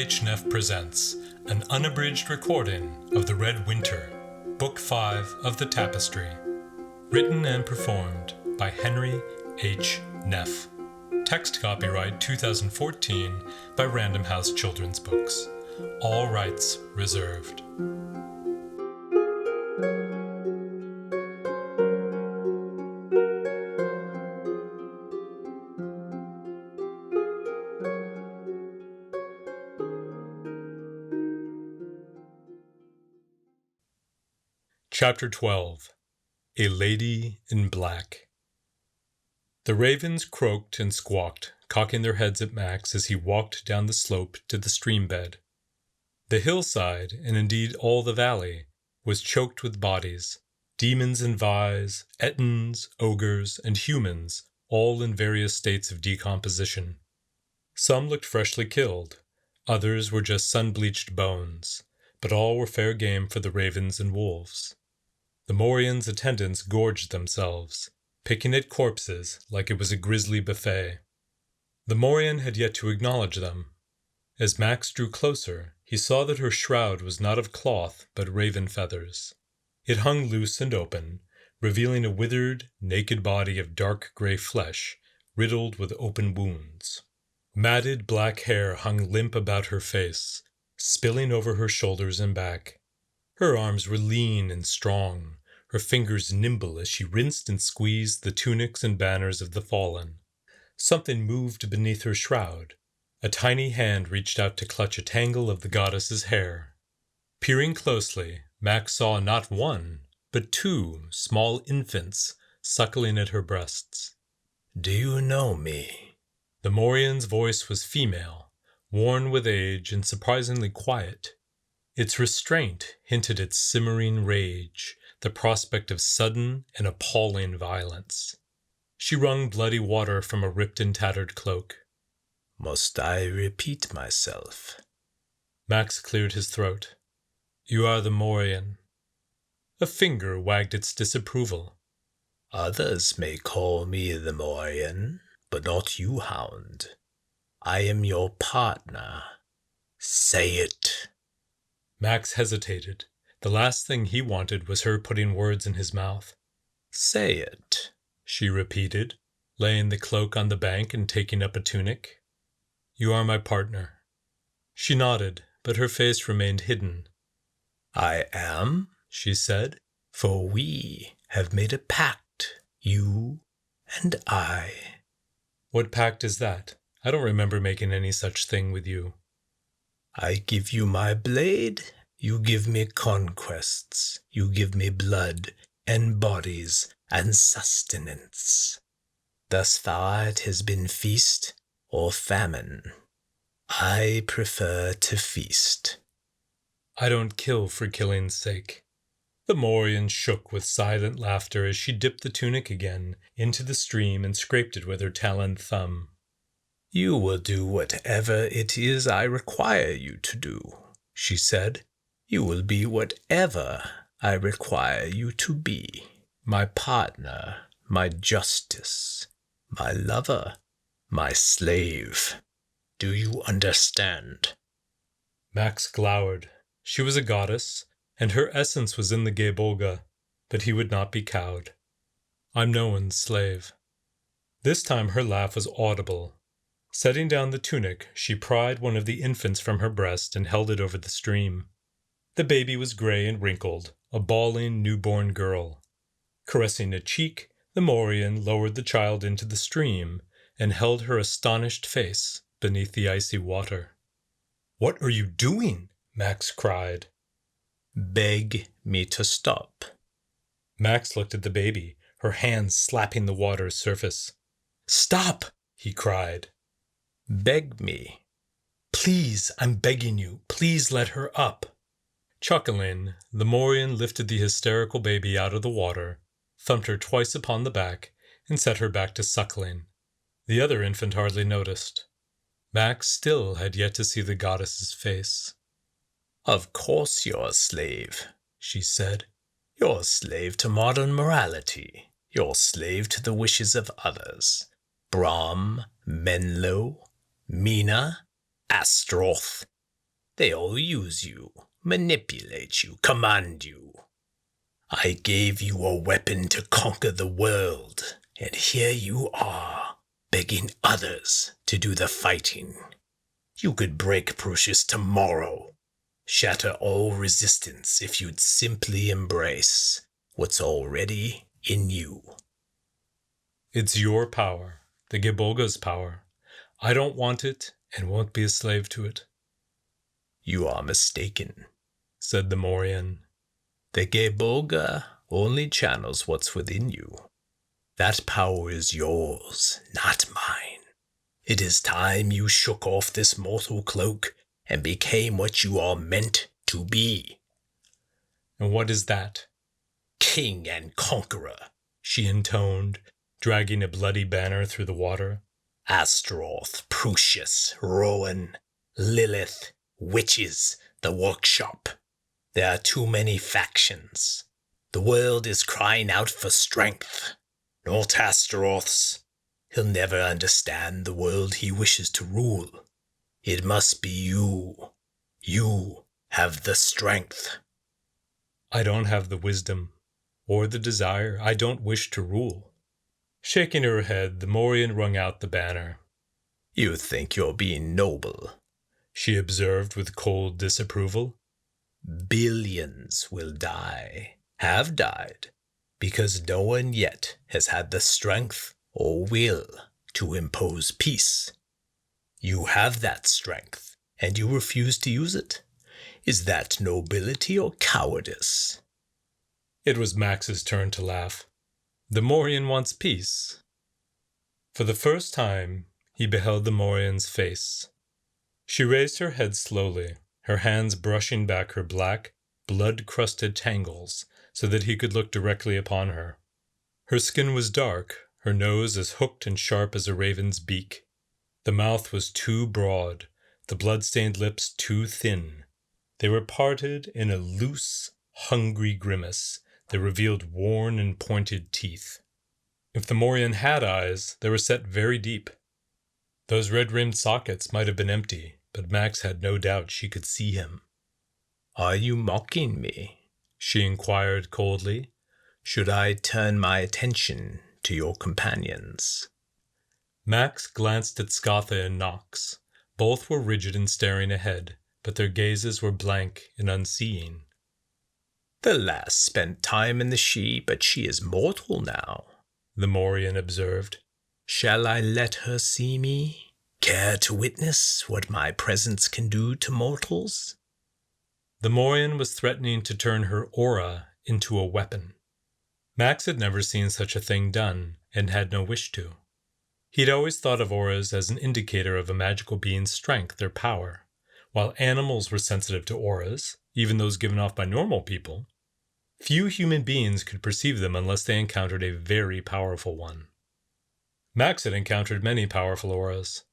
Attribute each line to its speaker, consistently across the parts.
Speaker 1: Neff presents an unabridged recording of The Red Winter, Book 5 of the Tapestry, written and performed by Henry H. Neff. Text copyright 2014 by Random House Children's Books. All rights reserved. Chapter 12. A Lady in Black. The ravens croaked and squawked, cocking their heads at Max as he walked down the slope to the stream bed. The hillside, and indeed all the valley, was choked with bodies, demons and Vais, Ettins, ogres, and humans, all in various states of decomposition. Some looked freshly killed, others were just sun-bleached bones, but all were fair game for the ravens and wolves. The Mauryan's attendants gorged themselves, picking at corpses like it was a grisly buffet. The Mauryan had yet to acknowledge them. As Max drew closer, he saw that her shroud was not of cloth but raven feathers. It hung loose and open, revealing a withered, naked body of dark gray flesh, riddled with open wounds. Matted black hair hung limp about her face, spilling over her shoulders and back. Her arms were lean and strong, her fingers nimble as she rinsed and squeezed the tunics and banners of the fallen. Something moved beneath her shroud. A tiny hand reached out to clutch a tangle of the goddess's hair. Peering closely, Max saw not one, but two small infants suckling at her breasts.
Speaker 2: "Do you know me?"
Speaker 1: The Mauryan's voice was female, worn with age and surprisingly quiet. Its restraint hinted at simmering rage, the prospect of sudden and appalling violence. She wrung bloody water from a ripped and tattered cloak.
Speaker 2: "Must I repeat myself?"
Speaker 1: Max cleared his throat. "You are the Mauryan." A finger wagged its disapproval.
Speaker 2: "Others may call me the Mauryan, but not you, Hound. I am your partner. Say it."
Speaker 1: Max hesitated. The last thing he wanted was her putting words in his mouth.
Speaker 2: "Say it,"
Speaker 1: she repeated, laying the cloak on the bank and taking up a tunic. "You are my partner." She nodded, but her face remained hidden.
Speaker 2: "I am," she said, "for we have made a pact, you and I."
Speaker 1: "What pact is that? I don't remember making any such thing with you."
Speaker 2: "I give you my blade, you give me conquests, you give me blood and bodies and sustenance. Thus far it has been feast or famine. I prefer to feast."
Speaker 1: "I don't kill for killing's sake." The Mauryan shook with silent laughter as she dipped the tunic again into the stream and scraped it with her taloned thumb.
Speaker 2: "You will do whatever it is I require you to do," she said. "You will be whatever I require you to be. My partner, my justice, my lover, my slave. Do you understand?"
Speaker 1: Max glowered. She was a goddess, and her essence was in the Gaybolga, but he would not be cowed. "I'm no one's slave." This time her laugh was audible. Setting down the tunic, she pried one of the infants from her breast and held it over the stream. The baby was gray and wrinkled, a bawling newborn girl. Caressing a cheek, the Mauryan lowered the child into the stream and held her astonished face beneath the icy water. "What are you doing?" Max cried.
Speaker 2: "Beg me to stop."
Speaker 1: Max looked at the baby, her hands slapping the water's surface. "Stop!" he cried.
Speaker 2: "Beg me."
Speaker 1: "Please, I'm begging you. Please let her up." Chuckling, the Mauryan lifted the hysterical baby out of the water, thumped her twice upon the back, and set her back to suckling. The other infant hardly noticed. Max still had yet to see the goddess's face.
Speaker 2: "Of course you're a slave," she said. "You're a slave to modern morality. You're a slave to the wishes of others. Brahm, Menlo, Mina, Astroth. They all use you, manipulate you, command you. I gave you a weapon to conquer the world, and here you are, begging others to do the fighting. You could break Prussius tomorrow, shatter all resistance if you'd simply embrace what's already in you.
Speaker 1: It's your power, the Gibolga's power. I don't want it and won't be a slave to it.
Speaker 2: You are mistaken,
Speaker 1: said the Mauryan.
Speaker 2: The Gibolga only channels what's within you. That power is yours, not mine. It is time you shook off this mortal cloak and became what you are meant to be.
Speaker 1: And what is that?
Speaker 2: King and conqueror,
Speaker 1: she intoned, dragging a bloody banner through the water.
Speaker 2: Astaroth, Prussius, Rowan, Lilith, witches, the workshop. There are too many factions. The world is crying out for strength. Not Astaroth's. He'll never understand the world he wishes to rule. It must be you. You have the strength.
Speaker 1: I don't have the wisdom or the desire. I don't wish to rule. Shaking her head, the Mauryan wrung out the banner.
Speaker 2: You think you're being noble,
Speaker 1: she observed with cold disapproval.
Speaker 2: Billions will die, have died, because no one yet has had the strength or will to impose peace. You have that strength, and you refuse to use it. Is that nobility or cowardice?
Speaker 1: It was Max's turn to laugh. The Mauryan wants peace. For the first time, he beheld the Mauryan's face. She raised her head slowly, her hands brushing back her black, blood-crusted tangles so that he could look directly upon her. Her skin was dark, her nose as hooked and sharp as a raven's beak. The mouth was too broad, the blood-stained lips too thin. They were parted in a loose, hungry grimace that revealed worn and pointed teeth. If the Mauryan had eyes, they were set very deep. Those red-rimmed sockets might have been empty, but Max had no doubt she could see him.
Speaker 2: Are you mocking me?
Speaker 1: She inquired coldly.
Speaker 2: Should I turn my attention to your companions?
Speaker 1: Max glanced at Scatha and Nox. Both were rigid and staring ahead, but their gazes were blank and unseeing.
Speaker 2: The lass spent time in the She, but she is mortal now,
Speaker 1: the Mauryan observed.
Speaker 2: Shall I let her see me? Care to witness what my presence can do to mortals?
Speaker 1: The Mauryan was threatening to turn her aura into a weapon. Max had never seen such a thing done, and had no wish to. He'd always thought of auras as an indicator of a magical being's strength or power. While animals were sensitive to auras, even those given off by normal people, few human beings could perceive them unless they encountered a very powerful one. Max had encountered many powerful auras.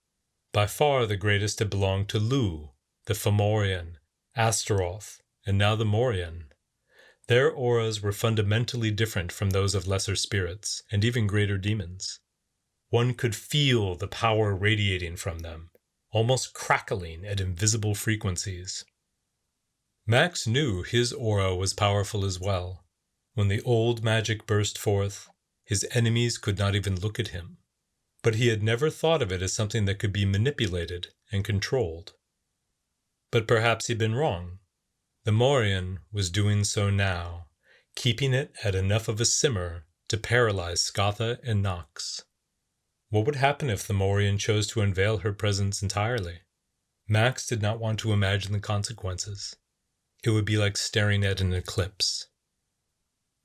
Speaker 1: By far the greatest had belonged to Lu, the Fomorian, Astaroth, and now the Mauryan. Their auras were fundamentally different from those of lesser spirits, and even greater demons. One could feel the power radiating from them, almost crackling at invisible frequencies. Max knew his aura was powerful as well. When the old magic burst forth, his enemies could not even look at him. But he had never thought of it as something that could be manipulated and controlled. But perhaps he'd been wrong. The Mauryan was doing so now, keeping it at enough of a simmer to paralyze Scatha and Nox. What would happen if the Mauryan chose to unveil her presence entirely? Max did not want to imagine the consequences. It would be like staring at an eclipse.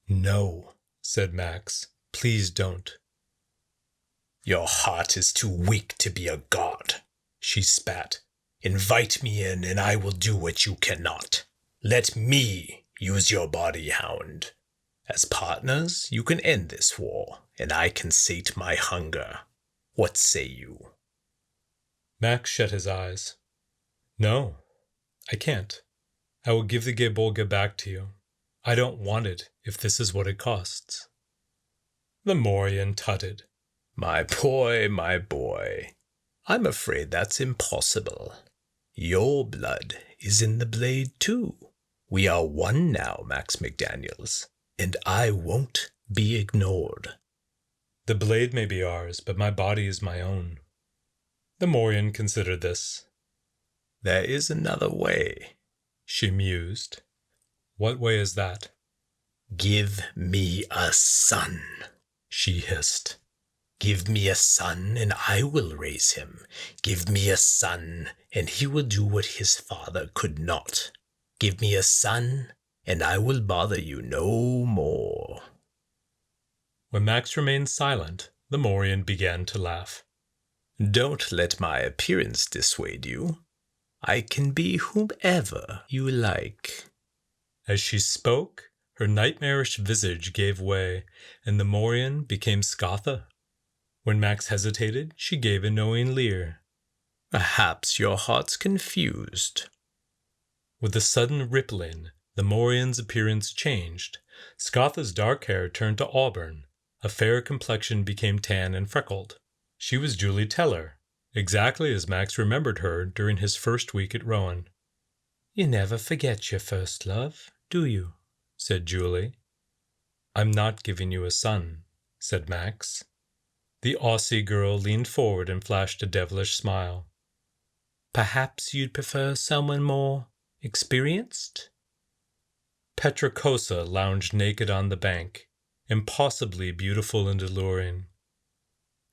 Speaker 1: No, said Max. Please don't.
Speaker 2: Your heart is too weak to be a god, she spat. Invite me in and I will do what you cannot. Let me use your body, hound. As partners, you can end this war, and I can sate my hunger. What say you?
Speaker 1: Max shut his eyes. No, I can't. I will give the Gibolga back to you. I don't want it if this is what it costs. The Mauryan tutted. My boy, I'm afraid that's impossible.
Speaker 2: Your blood is in the blade too. We are one now, Max McDaniels, and I won't be ignored.
Speaker 1: The blade may be ours, but my body is my own. The Mauryan considered this.
Speaker 2: There is another way,
Speaker 1: she mused. What way is that?
Speaker 2: Give me a son, she hissed. Give me a son, and I will raise him. Give me a son, and he will do what his father could not. Give me a son, and I will bother you no more.
Speaker 1: When Max remained silent, the Mauryan began to laugh.
Speaker 2: Don't let my appearance dissuade you. I can be whomever you like.
Speaker 1: As she spoke, her nightmarish visage gave way, and the Mauryan became Scatha. When Max hesitated, she gave a knowing leer.
Speaker 2: Perhaps your heart's confused.
Speaker 1: With a sudden rippling, the Mauryan's appearance changed. Scatha's dark hair turned to auburn. A fair complexion became tan and freckled. She was Julie Teller, exactly as Max remembered her during his first week at Rowan. You never forget your first love, do you? Said Julie. I'm not giving you a son, said Max. The Aussie girl leaned forward and flashed a devilish smile. Perhaps you'd prefer someone more experienced? Petracosa lounged naked on the bank, impossibly beautiful and alluring.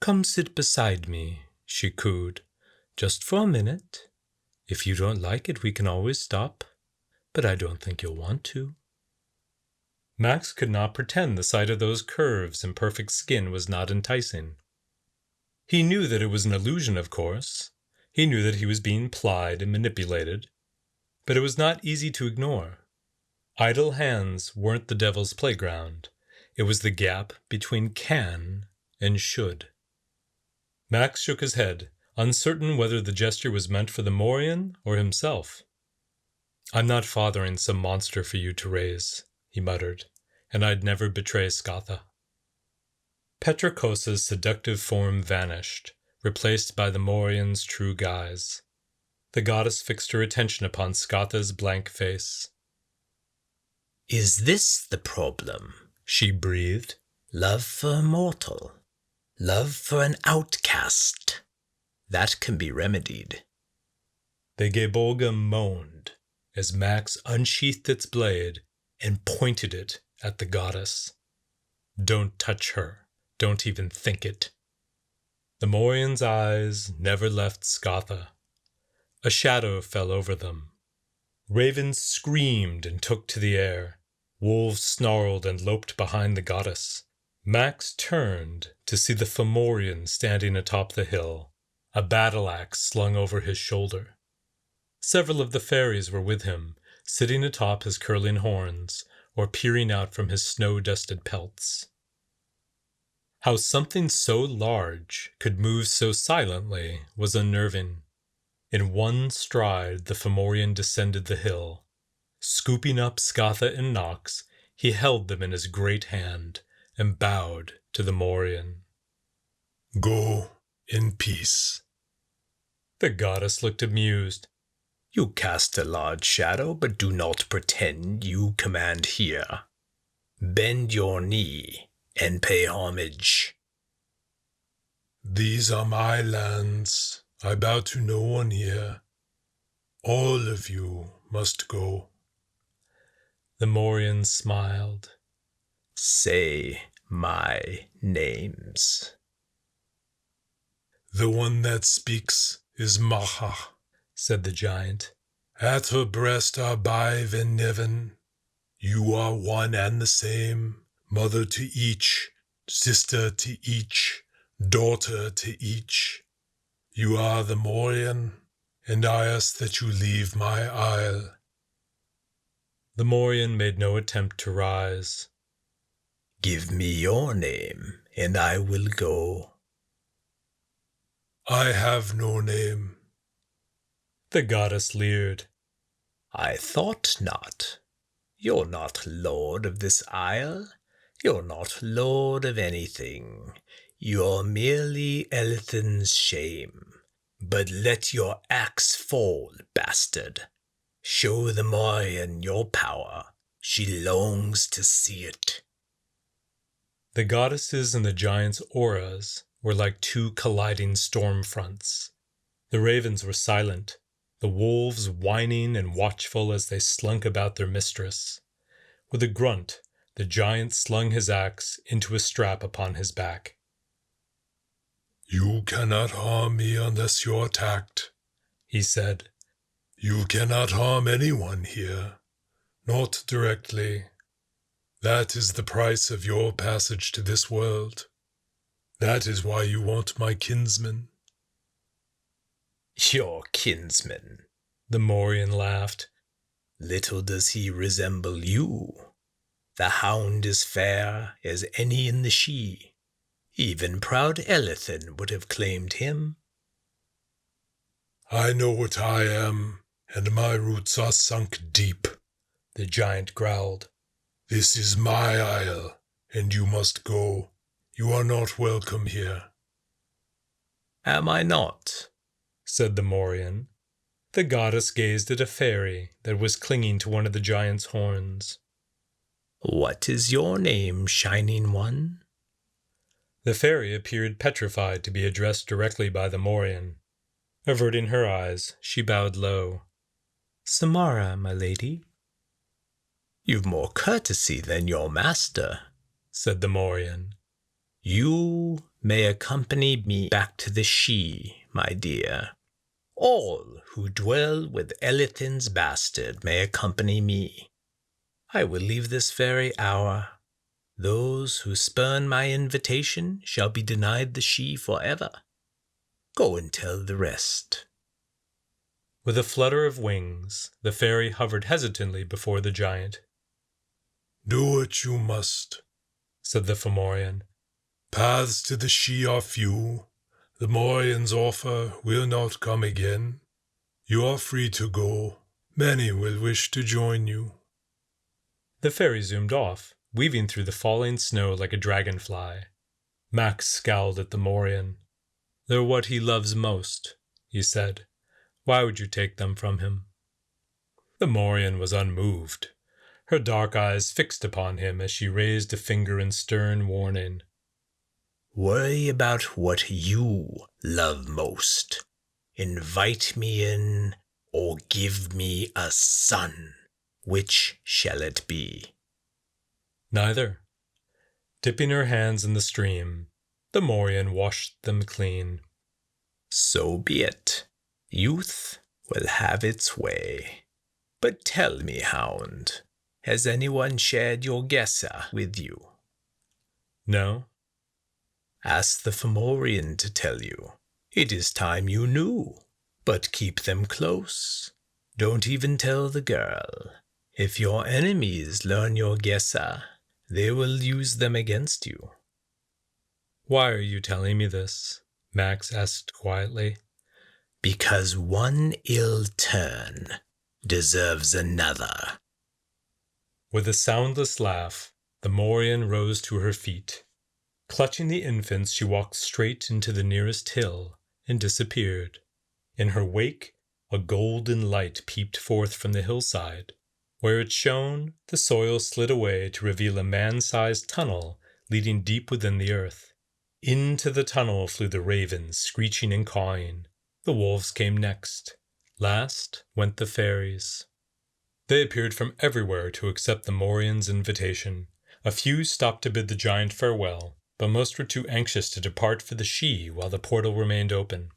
Speaker 1: Come sit beside me, she cooed. Just for a minute. If you don't like it, we can always stop, but I don't think you'll want to. Max could not pretend the sight of those curves and perfect skin was not enticing. He knew that it was an illusion, of course. He knew that he was being plied and manipulated, but it was not easy to ignore. Idle hands weren't the devil's playground. It was the gap between can and should. Max shook his head, uncertain whether the gesture was meant for the Mauryan or himself. I'm not fathering some monster for you to raise, he muttered, and I'd never betray Scatha. Petracosa's seductive form vanished, replaced by the Mauryan's true guise. The goddess fixed her attention upon Scatha's blank face.
Speaker 2: Is this the problem? She breathed. Love for a mortal. Love for an outcast. That can be remedied.
Speaker 1: The Gebolga moaned as Max unsheathed its blade and pointed it at the goddess. Don't touch her. Don't even think it. The Mauryan's eyes never left Scatha. A shadow fell over them. Ravens screamed and took to the air. Wolves snarled and loped behind the goddess. Max turned to see the Fomorian standing atop the hill, a battle-axe slung over his shoulder. Several of the fairies were with him, sitting atop his curling horns, or peering out from his snow-dusted pelts. How something so large could move so silently was unnerving. In one stride the Fomorian descended the hill. Scooping up Scatha and Nox, he held them in his great hand and bowed to the Mauryan.
Speaker 3: Go in peace.
Speaker 1: The goddess looked amused.
Speaker 2: You cast a large shadow, but do not pretend you command here. Bend your knee and pay homage.
Speaker 3: These are my lands. I bow to no one here. All of you must go.
Speaker 1: The Mauryan smiled.
Speaker 2: Say my names.
Speaker 3: The one that speaks is Maha,
Speaker 1: said the giant.
Speaker 3: At her breast are Bive and Niven. You are one and the same, mother to each, sister to each, daughter to each. You are the Mauryan, and I ask that you leave my isle.
Speaker 1: The Mauryan made no attempt to rise.
Speaker 2: Give me your name, and I will go.
Speaker 3: I have no name.
Speaker 1: The goddess leered.
Speaker 2: I thought not. You're not lord of this isle. You're not lord of anything. You're merely Elthan's shame. But let your axe fall, bastard. Show the Mauryan your power. She longs to see it.
Speaker 1: The goddesses and the giants' auras were like two colliding storm fronts. The ravens were silent, the wolves whining and watchful as they slunk about their mistress. With a grunt, the giant slung his axe into a strap upon his back.
Speaker 3: "You cannot harm me unless you're attacked,"
Speaker 1: he said.
Speaker 3: "You cannot harm anyone here, not directly. That is the price of your passage to this world. That is why you want my kinsman."
Speaker 2: Your kinsman,
Speaker 1: The Mauryan laughed.
Speaker 2: Little does he resemble you. The hound is fair as any in the Sidhe. Even proud Elethin would have claimed him.
Speaker 3: "I know what I am, and my roots are sunk deep,"
Speaker 1: the giant growled.
Speaker 3: "This is my isle, and you must go. You are not welcome here."
Speaker 2: Am I not?
Speaker 1: Said the Mauryan. The goddess gazed at a fairy that was clinging to one of the giant's horns.
Speaker 2: What is your name, Shining One?
Speaker 1: The fairy appeared petrified to be addressed directly by the Mauryan. Averting her eyes, she bowed low.
Speaker 2: Samara, my lady. You've more courtesy than your master,
Speaker 1: said the Mauryan.
Speaker 2: You may accompany me back to the Sidhe, my dear. All who dwell with Elethin's bastard may accompany me. I will leave this very hour. Those who spurn my invitation shall be denied the Sidhe forever. Go and tell the rest.
Speaker 1: With a flutter of wings, the fairy hovered hesitantly before the giant.
Speaker 3: "Do what you must,"
Speaker 1: said the Fomorian.
Speaker 3: "Paths to the Sidhe are few. The Mauryan's offer will not come again. You are free to go. Many will wish to join you."
Speaker 1: The fairy zoomed off, weaving through the falling snow like a dragonfly. Max scowled at the Mauryan. "They're what he loves most," he said. "Why would you take them from him?" The Mauryan was unmoved, her dark eyes fixed upon him as she raised a finger in stern warning.
Speaker 2: Worry about what you love most. Invite me in, or give me a son. Which shall it be?
Speaker 1: Neither. Dipping her hands in the stream, the Mauryan washed them clean.
Speaker 2: So be it. Youth will have its way. But tell me, Hound, has anyone shared your gess with you?
Speaker 1: No.
Speaker 2: Ask the Fomorian to tell you. It is time you knew. But keep them close. Don't even tell the girl. If your enemies learn your gess, they will use them against you.
Speaker 1: Why are you telling me this? Max asked quietly.
Speaker 2: Because one ill turn deserves another.
Speaker 1: With a soundless laugh, the Mauryan rose to her feet. Clutching the infants, she walked straight into the nearest hill and disappeared. In her wake, a golden light peeped forth from the hillside. Where it shone, the soil slid away to reveal a man-sized tunnel leading deep within the earth. Into the tunnel flew the ravens, screeching and cawing. The wolves came next. Last went the fairies. They appeared from everywhere to accept the Mauryan's invitation. A few stopped to bid the giant farewell, but most were too anxious to depart for the Sidhe while the portal remained open.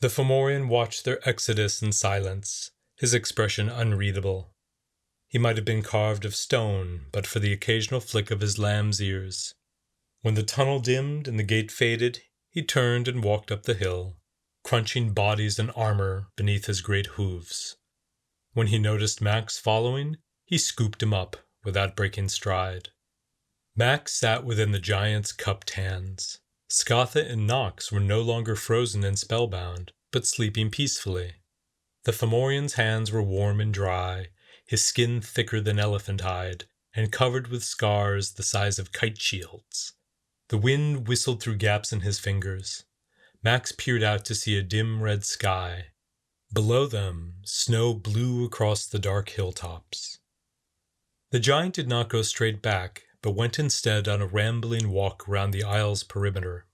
Speaker 1: The Fomorian watched their exodus in silence, his expression unreadable. He might have been carved of stone, but for the occasional flick of his lamb's ears. When the tunnel dimmed and the gate faded, he turned and walked up the hill, crunching bodies and armor beneath his great hooves. When he noticed Max following, he scooped him up without breaking stride. Max sat within the giant's cupped hands. Scatha and Nox were no longer frozen and spellbound, but sleeping peacefully. The Fomorian's hands were warm and dry, his skin thicker than elephant hide, and covered with scars the size of kite shields. The wind whistled through gaps in his fingers. Max peered out to see a dim red sky. Below them, snow blew across the dark hilltops. The giant did not go straight back, but went instead on a rambling walk around the isle's perimeter.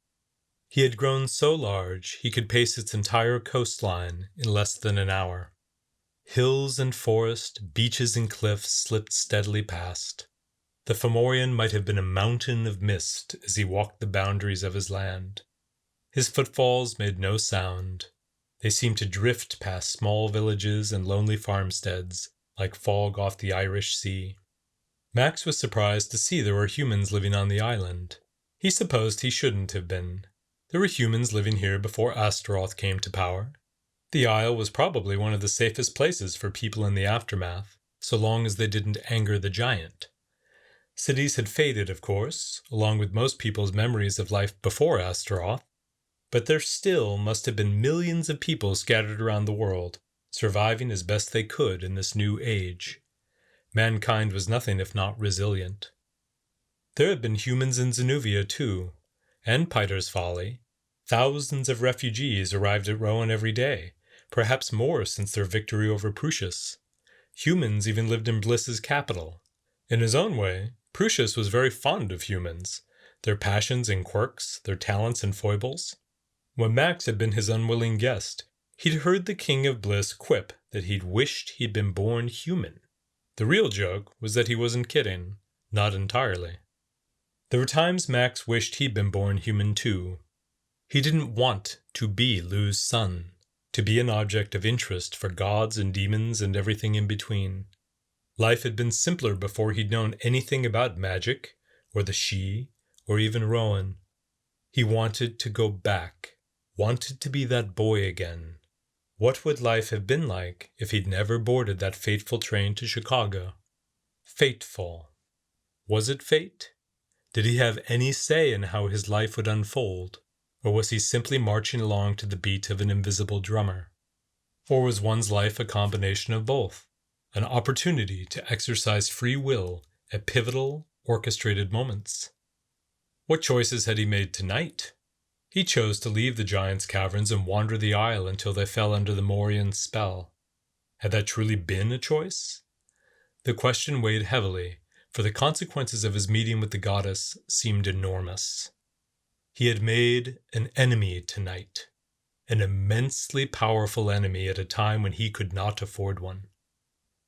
Speaker 1: He had grown so large he could pace its entire coastline in less than an hour. Hills and forest, beaches and cliffs slipped steadily past. The Fomorian might have been a mountain of mist as he walked the boundaries of his land. His footfalls made no sound. They seemed to drift past small villages and lonely farmsteads, like fog off the Irish Sea. Max was surprised to see there were humans living on the island. He supposed he shouldn't have been. There were humans living here before Astaroth came to power. The isle was probably one of the safest places for people in the aftermath, so long as they didn't anger the giant. Cities had faded, of course, along with most people's memories of life before Astaroth, but there still must have been millions of people scattered around the world, surviving as best they could in this new age. Mankind was nothing if not resilient. There had been humans in Zenuvia, too, and Piter's Folly. Thousands of refugees arrived at Rowan every day, perhaps more since their victory over Prusias. Humans even lived in Bliss's capital. In his own way, Prusias was very fond of humans, their passions and quirks, their talents and foibles. When Max had been his unwilling guest, he'd heard the King of Bliss quip that he'd wished he'd been born human. The real joke was that he wasn't kidding, not entirely. There were times Max wished he'd been born human too. He didn't want to be Lou's son, to be an object of interest for gods and demons and everything in between. Life had been simpler before he'd known anything about magic, or the Sidhe, or even Rowan. He wanted to go back, wanted to be that boy again. What would life have been like if he'd never boarded that fateful train to Chicago? Fateful. Was it fate? Did he have any say in how his life would unfold, or was he simply marching along to the beat of an invisible drummer? Or was one's life a combination of both, an opportunity to exercise free will at pivotal, orchestrated moments? What choices had he made tonight? He chose to leave the giant's caverns and wander the isle until they fell under the Mauryan spell. Had that truly been a choice? The question weighed heavily, for the consequences of his meeting with the goddess seemed enormous. He had made an enemy tonight, an immensely powerful enemy at a time when he could not afford one.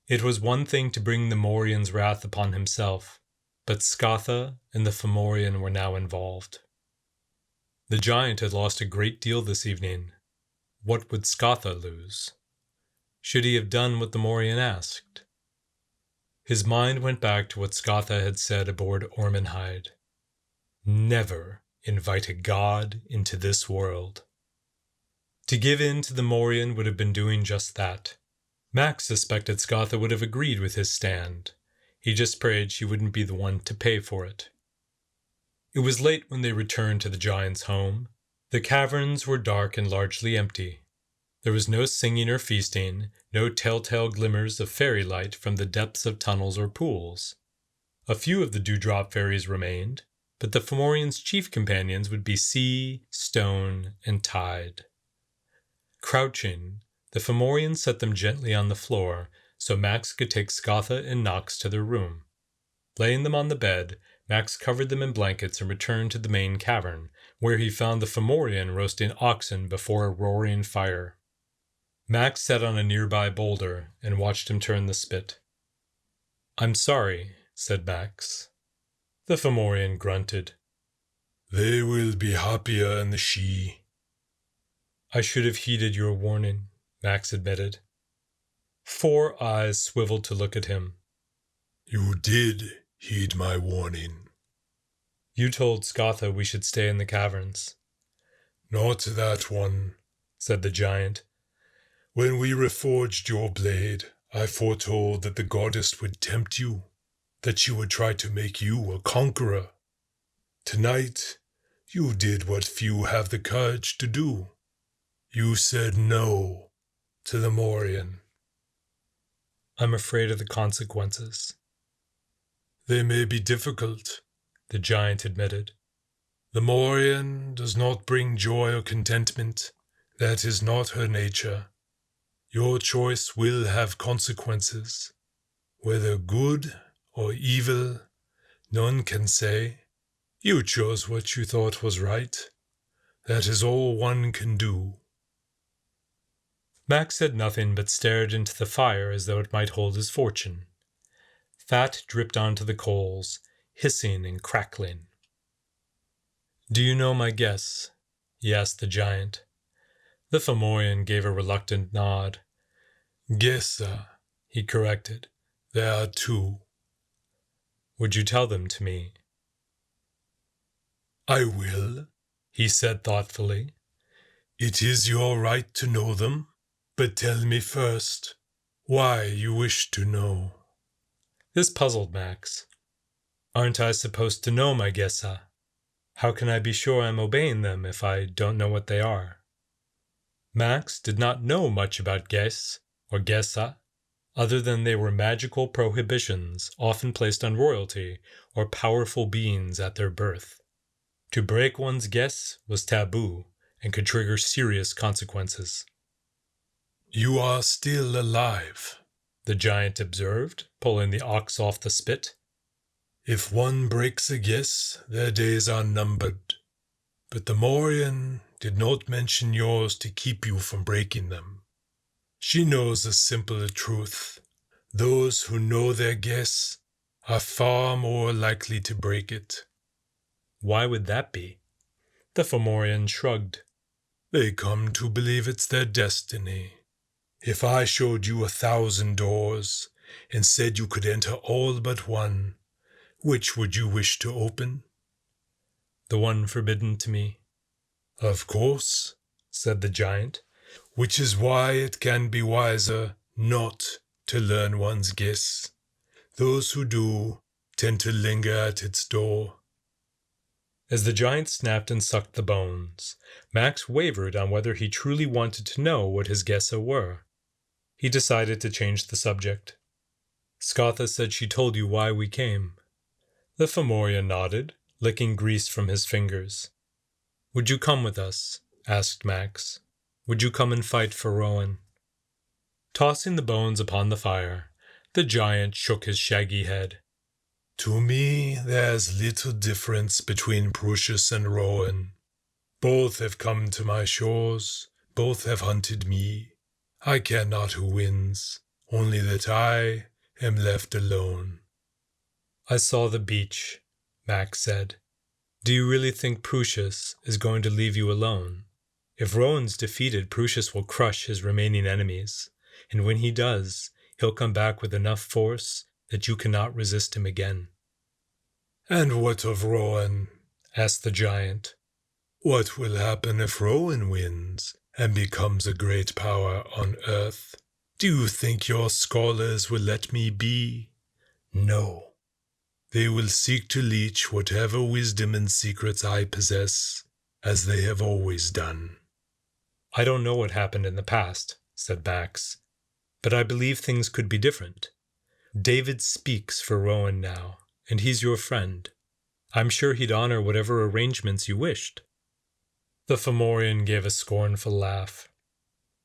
Speaker 1: It was one thing to bring the Mauryan's wrath upon himself, but Scatha and the Fomorian were now involved. The giant had lost a great deal this evening. What would Scatha lose? Should he have done what the Mauryan asked? His mind went back to what Scatha had said aboard Ormenhide. Never invite a god into this world. To give in to the Mauryan would have been doing just that. Max suspected Scatha would have agreed with his stand. He just prayed she wouldn't be the one to pay for it. It was late when they returned to the giant's home. The caverns were dark and largely empty. There was no singing or feasting, no telltale glimmers of fairy light from the depths of tunnels or pools. A few of the dewdrop fairies remained, but the Fomorian's chief companions would be sea, stone, and tide. Crouching, the Fomorian set them gently on the floor so Max could take Scatha and Nox to their room. Laying them on the bed, Max covered them in blankets and returned to the main cavern, where he found the Fomorian roasting oxen before a roaring fire. Max sat on a nearby boulder and watched him turn the spit. "I'm sorry," said Max. The Fomorian grunted.
Speaker 3: "They will be happier in the Sidhe."
Speaker 1: "I should have heeded your warning," Max admitted. 4 eyes swiveled to look at him.
Speaker 3: "You did heed my warning."
Speaker 1: "You told Scatha we should stay in the caverns."
Speaker 3: "Not that one,"
Speaker 1: said the giant.
Speaker 3: "When we reforged your blade, I foretold that the goddess would tempt you, that she would try to make you a conqueror. Tonight, you did what few have the courage to do. You said no to the Mauryan."
Speaker 1: "I'm afraid of the consequences."
Speaker 3: "They may be difficult,"
Speaker 1: the giant admitted.
Speaker 3: The Mauryan does not bring joy or contentment. That is not her nature. Your choice will have consequences. Whether good or evil, none can say. You chose what you thought was right. That is all one can do.
Speaker 1: Max said nothing but stared into the fire as though it might hold his fortune. Fat dripped onto the coals, hissing and crackling. "Do you know my guess?" he asked the giant. The Fomorian gave a reluctant nod.
Speaker 3: Gess,
Speaker 1: he corrected.
Speaker 3: There are two.
Speaker 1: "Would you tell them to me?"
Speaker 3: I will,
Speaker 1: he said thoughtfully.
Speaker 3: It is your right to know them, but tell me first why you wish to know.
Speaker 1: This puzzled Max. "Aren't I supposed to know my gessa? How can I be sure I'm obeying them if I don't know what they are?" Max did not know much about gess or gessa, other than they were magical prohibitions often placed on royalty or powerful beings at their birth. To break one's gess was taboo and could trigger serious consequences.
Speaker 3: You are still alive,
Speaker 1: the giant observed, pulling the ox off the spit.
Speaker 3: If one breaks a gess, their days are numbered. But the Mauryan did not mention yours to keep you from breaking them. She knows a simpler truth. Those who know their gess are far more likely to break it.
Speaker 1: Why would that be? The Fomorian shrugged.
Speaker 3: They come to believe it's their destiny. If I showed you 1,000 doors and said you could enter all but one, which would you wish to open?
Speaker 1: The one forbidden to me.
Speaker 3: Of course, said the giant, which is why it can be wiser not to learn one's guess. Those who do tend to linger at its door.
Speaker 1: As the giant snapped and sucked the bones, Max wavered on whether he truly wanted to know what his gessa were. He decided to change the subject. "Scatha said she told you why we came." The Fomorian nodded, licking grease from his fingers. "Would you come with us?" asked Max. "Would you come and fight for Rowan?" Tossing the bones upon the fire, the giant shook his shaggy head.
Speaker 3: To me, there's little difference between Prussius and Rowan. Both have come to my shores, both have hunted me. I care not who wins, only that I am left alone.
Speaker 1: "I saw the beach," Max said. "Do you really think Prussius is going to leave you alone? If Rowan's defeated, Prussius will crush his remaining enemies, and when he does, he'll come back with enough force that you cannot resist him again."
Speaker 3: "And what of Rowan?"
Speaker 1: asked the giant.
Speaker 3: "What will happen if Rowan wins and becomes a great power on earth? Do you think your scholars will let me be? No. They will seek to leech whatever wisdom and secrets I possess, as they have always done."
Speaker 1: "I don't know what happened in the past," said Max, "but I believe things could be different. David speaks for Rowan now, and he's your friend. I'm sure he'd honor whatever arrangements you wished." The Fomorian gave a scornful laugh.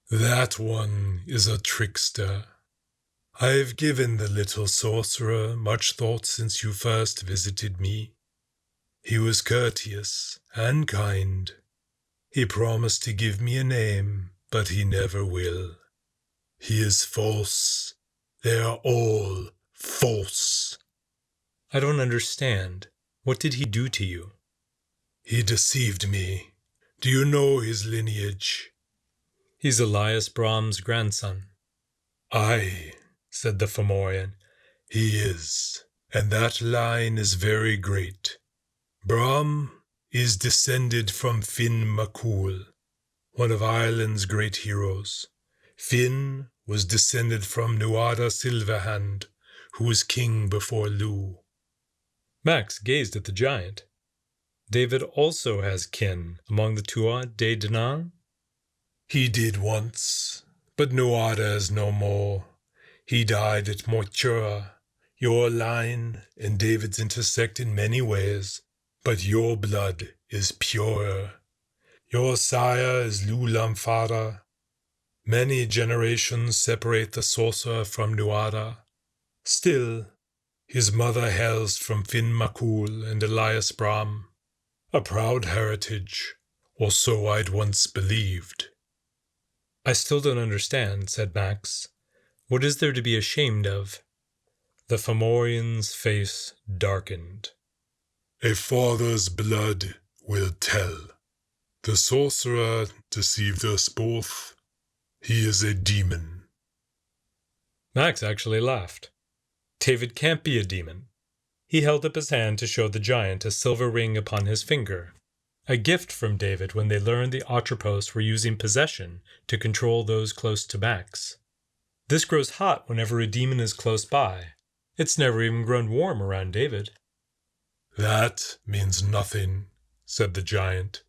Speaker 3: "That one is a trickster. I have given the little sorcerer much thought since you first visited me. He was courteous and kind. He promised to give me a name, but he never will. He is false. They are all false."
Speaker 1: "I don't understand. What did he do to you?"
Speaker 3: "He deceived me. Do you know his lineage?"
Speaker 1: "He's Elias Brahm's grandson."
Speaker 3: "Aye," said the Fomorian. "He is, and that line is very great. Brahm is descended from Finn MacCool, one of Ireland's great heroes. Finn was descended from Nuada Silverhand, who was king before Lugh."
Speaker 1: Max gazed at the giant. "David also has kin among the Tuatha De Danann?"
Speaker 3: "He did once, but Nuada is no more. He died at Moitura. Your line and David's intersect in many ways, but your blood is purer. Your sire is Lulamfara. Many generations separate the sorcerer from Nuada. Still, his mother hails from Fin Makul and Elias Brahm. A proud heritage, or so I'd once believed.
Speaker 1: I still don't understand, said Max. What is there to be ashamed of? The Fomorian's face darkened.
Speaker 3: A father's blood will tell. The sorcerer deceived us both. He is a demon.
Speaker 1: Max actually laughed. David can't be a demon. He held up his hand to show the giant a silver ring upon his finger, a gift from David when they learned the Atropos were using possession to control those close to Max. This grows hot whenever a demon is close by. It's never even grown warm around David.
Speaker 3: That means nothing, said the giant.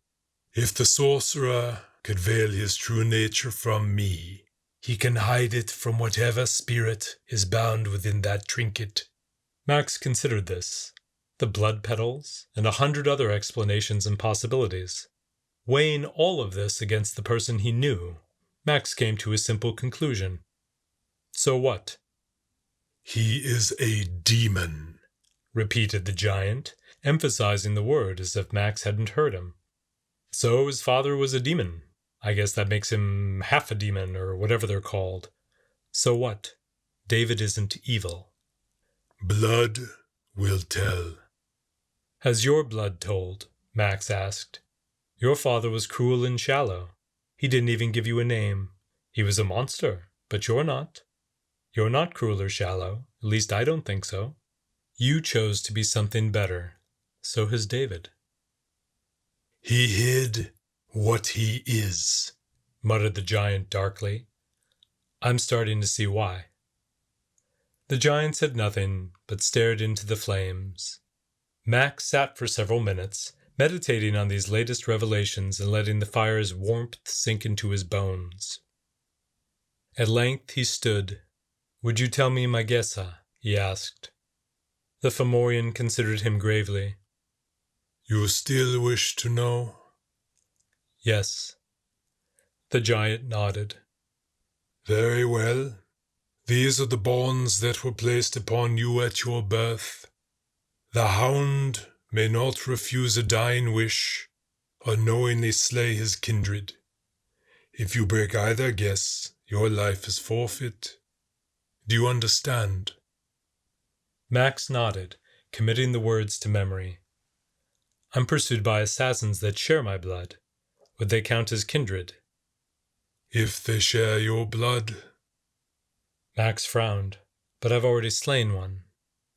Speaker 3: If the sorcerer could veil his true nature from me, he can hide it from whatever spirit is bound within that trinket.
Speaker 1: Max considered this, the blood petals, and 100 other explanations and possibilities. Weighing all of this against the person he knew, Max came to a simple conclusion. So what?
Speaker 3: He is a demon,
Speaker 1: repeated the giant, emphasizing the word as if Max hadn't heard him. So his father was a demon. I guess that makes him half a demon, or whatever they're called. So what? David isn't evil.
Speaker 3: Blood will tell.
Speaker 1: Has your blood told? Max asked. Your father was cruel and shallow. He didn't even give you a name. He was a monster, but you're not. You're not cruel or shallow, at least I don't think so. You chose to be something better. So has David.
Speaker 3: He hid what he is,
Speaker 1: muttered the giant darkly. I'm starting to see why. The giant said nothing, but stared into the flames. Max sat for several minutes, meditating on these latest revelations and letting the fire's warmth sink into his bones. At length he stood. Would you tell me my gessa? He asked. The Fomorian considered him gravely.
Speaker 3: You still wish to know?
Speaker 1: Yes. The giant nodded.
Speaker 3: Very well. These are the bonds that were placed upon you at your birth. The hound may not refuse a dying wish, or knowingly slay his kindred. If you break either gess, your life is forfeit. Do you understand?
Speaker 1: Max nodded, committing the words to memory. I'm pursued by assassins that share my blood. Would they count as kindred?
Speaker 3: If they share your blood.
Speaker 1: Max frowned. But I've already slain one.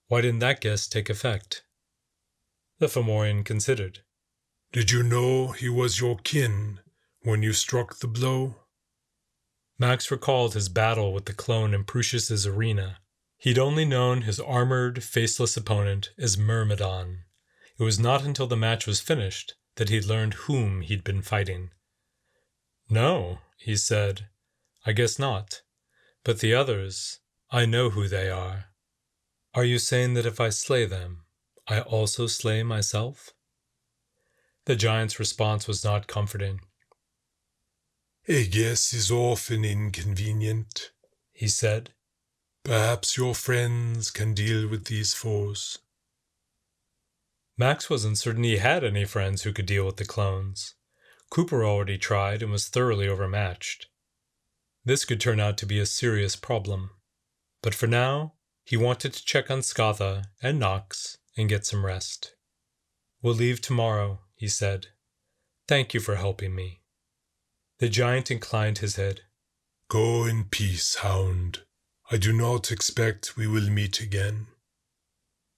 Speaker 1: Why didn't that guess take effect? The Fomorian considered.
Speaker 3: Did you know he was your kin when you struck the blow?
Speaker 1: Max recalled his battle with the clone in Prusius's arena. He'd only known his armored, faceless opponent as Myrmidon. It was not until the match was finished that he'd learned whom he'd been fighting. No, he said. I guess not. But the others, I know who they are. Are you saying that if I slay them, I also slay myself? The giant's response was not comforting.
Speaker 3: A guess is often inconvenient,
Speaker 1: he said.
Speaker 3: Perhaps your friends can deal with these foes.
Speaker 1: Max wasn't certain he had any friends who could deal with the clones. Cooper already tried and was thoroughly overmatched. This could turn out to be a serious problem. But for now, he wanted to check on Scatha and Nox and get some rest. We'll leave tomorrow, he said. Thank you for helping me. The giant inclined his head.
Speaker 3: Go in peace, Hound. I do not expect we will meet again.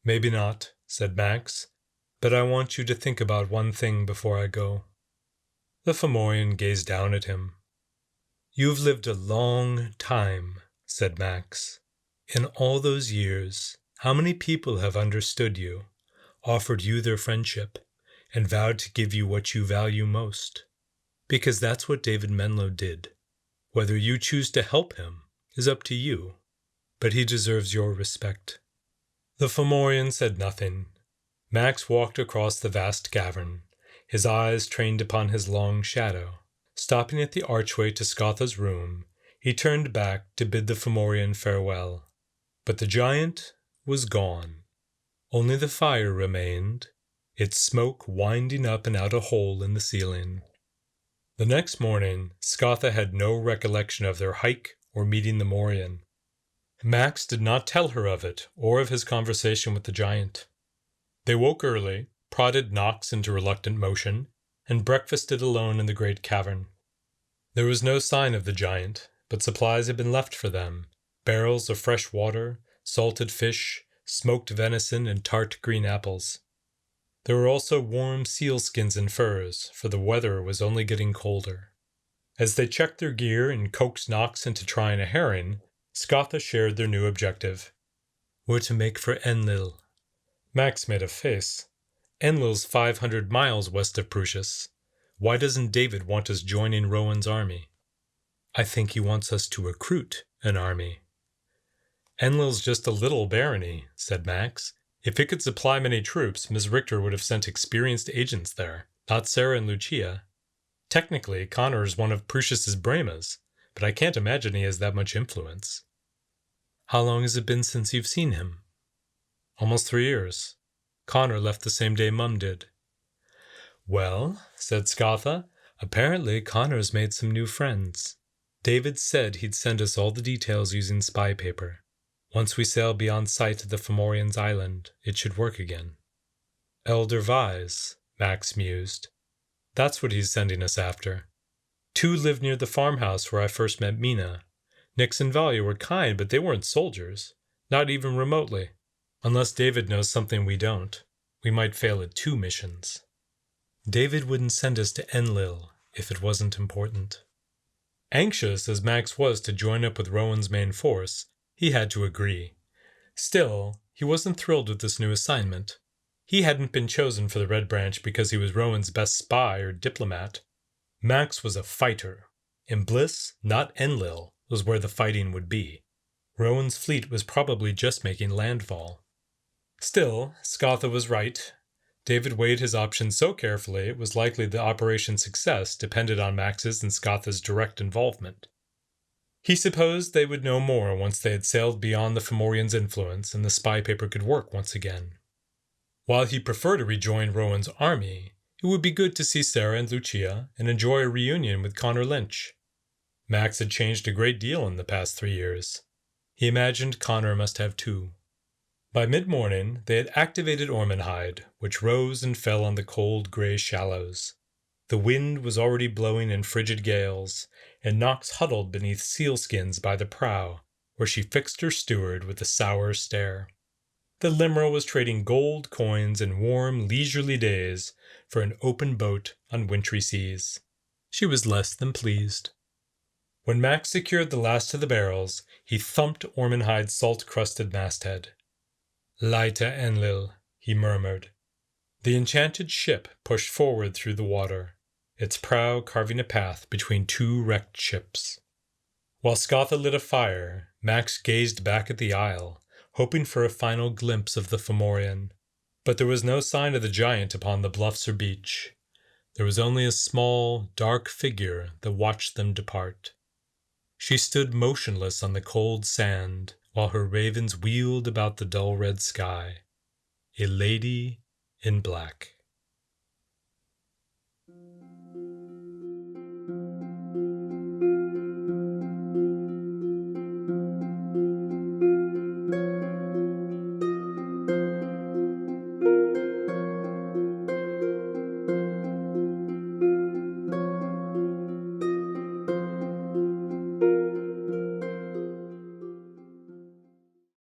Speaker 1: Maybe not, said Max, but I want you to think about one thing before I go. The Fomorian gazed down at him. You've lived a long time, said Max. In all those years, how many people have understood you, offered you their friendship, and vowed to give you what you value most? Because that's what David Menlo did. Whether you choose to help him is up to you, but he deserves your respect. The Fomorian said nothing. Max walked across the vast cavern, his eyes trained upon his long shadow. Stopping at the archway to Scatha's room, he turned back to bid the Fomorian farewell. But the giant was gone. Only the fire remained, its smoke winding up and out a hole in the ceiling. The next morning, Scatha had no recollection of their hike or meeting the Mauryan. Max did not tell her of it or of his conversation with the giant. They woke early, prodded Nox into reluctant motion, and breakfasted alone in the great cavern. There was no sign of the giant, but supplies had been left for them, barrels of fresh water, salted fish, smoked venison, and tart green apples. There were also warm sealskins and furs, for the weather was only getting colder. As they checked their gear and coaxed Nox into trying a herring, Scatha shared their new objective. We're to make for Enlil. Max made a face. Enlil's 500 miles west of Prusias. Why doesn't David want us joining Rowan's army? I think he wants us to recruit an army. Enlil's just a little barony, said Max. If it could supply many troops, Ms. Richter would have sent experienced agents there, not Sarah and Lucia. Technically, Connor is one of Prusias's Bremas, but I can't imagine he has that much influence. How long has it been since you've seen him? Almost 3 years. Connor left the same day Mum did. Well, said Scatha, apparently Connor's made some new friends. David said he'd send us all the details using spy paper. Once we sail beyond sight of the Fomorians' island, it should work again. Elder Vise, Max mused. That's what he's sending us after. 2 lived near the farmhouse where I first met Mina. Nix and Valia were kind, but they weren't soldiers. Not even remotely. Unless David knows something we don't. We might fail at 2 missions. David wouldn't send us to Enlil if it wasn't important. Anxious as Max was to join up with Rowan's main force, he had to agree. Still, he wasn't thrilled with this new assignment. He hadn't been chosen for the Red Branch because he was Rowan's best spy or diplomat. Max was a fighter. In Bliss, not Enlil, was where the fighting would be. Rowan's fleet was probably just making landfall. Still, Scatha was right. David weighed his options so carefully it was likely the operation's success depended on Max's and Scatha's direct involvement. He supposed they would know more once they had sailed beyond the Fomorians' influence and the spy paper could work once again. While he preferred to rejoin Rowan's army, it would be good to see Sarah and Lucia and enjoy a reunion with Connor Lynch. Max had changed a great deal in the past 3 years. He imagined Connor must have too. By mid-morning, they had activated Ormenhide, which rose and fell on the cold gray shallows. The wind was already blowing in frigid gales, and Nox huddled beneath sealskins by the prow, where she fixed her steward with a sour stare. The Limerick was trading gold coins and warm, leisurely days for an open boat on wintry seas. She was less than pleased. When Max secured the last of the barrels, he thumped Ormenhide's salt-crusted masthead. "Laita Enlil," he murmured. The enchanted ship pushed forward through the water, its prow carving a path between 2 wrecked ships. While Scatha lit a fire, Max gazed back at the isle, hoping for a final glimpse of the Fomorian. But there was no sign of the giant upon the bluffs or beach. There was only a small, dark figure that watched them depart. She stood motionless on the cold sand, while her ravens wheeled about the dull red sky. A lady in black.